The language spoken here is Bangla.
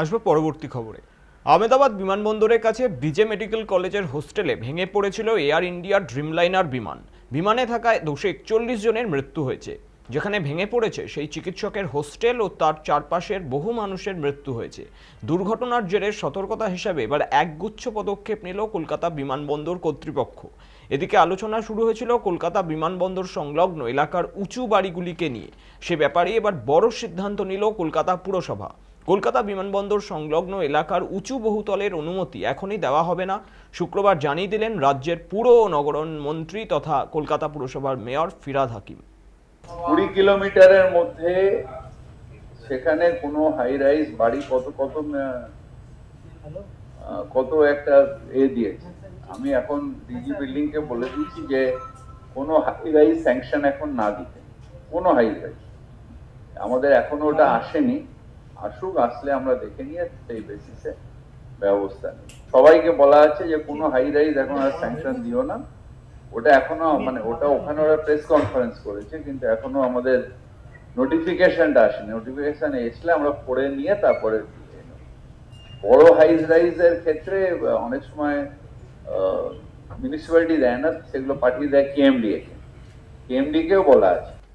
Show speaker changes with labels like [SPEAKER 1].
[SPEAKER 1] আসবো পরবর্তী খবরে। আহমেদাবাদ বিমানবন্দরের কাছে বিজে মেডিকেল কলেজের হোস্টেলে ভেঙে পড়েছিল এয়ার ইন্ডিয়া ড্রিমলাইনার বিমান। বিমানে থাকা 241 জনের মৃত্যু হয়েছে। যেখানে ভেঙে পড়েছে সেই চিকিৎসকের হোস্টেল ও তার চারপাশের বহু মানুষের মৃত্যু হয়েছে। দুর্ঘটনার জেরে সতর্কতা হিসাবে এবার একগুচ্ছ পদক্ষেপ নিল কলকাতা বিমানবন্দর কর্তৃপক্ষ। এদিকে আলোচনা শুরু হয়েছিল কলকাতা বিমানবন্দর সংলগ্ন এলাকার উঁচু বাড়িগুলিকে নিয়ে। সে ব্যাপারে এবার বড় সিদ্ধান্ত নিল কলকাতা পুরসভা। কলকাতা বিমানবন্দর সংলগ্ন এলাকার উঁচু বহুতলের অনুমতি এখনই দেওয়া হবে না। শুক্রবার জানিয়ে দিলেন রাজ্যের পুর ও নগরায়ণ মন্ত্রী তথা কলকাতা পুরসভার মেয়র ফিরহাদ হাকিম।
[SPEAKER 2] 20 কিলোমিটারের মধ্যে সেখানে কোনো হাই রাইজ বাড়ি কত একটা দিয়েছে। আমি এখন ডিজি বিল্ডিং কে বলে দিয়েছি যে কোনো হাই রাইজ স্যাংশন এখন না দিতে, কোনো হাই রাইজ। আমাদের এখনো ওটা আসেনি, আসুক, আসলে আমরা দেখে নিয়ে সেই বেসিসে ব্যবস্থা নিই। সবাইকে বলা আছে যে কোনো হাই রাইজ এখন আর স্যাংশন দিও না। ওটা এখনো ওটা ওখানে ওরা প্রেস কনফারেন্স করেছে, কিন্তু এখনো আমাদের নোটিফিকেশনটা আসেনি। নোটিফিকেশন আসলে আমরা পড়ে নিয়ে তারপরে বড় হাইজ রাইজের ক্ষেত্রে অনেক সময় মিউনিসিপ্যালিটি দেয় না, সেগুলো পাঠিয়ে দেয় কেএমডি কেও বলা আছে।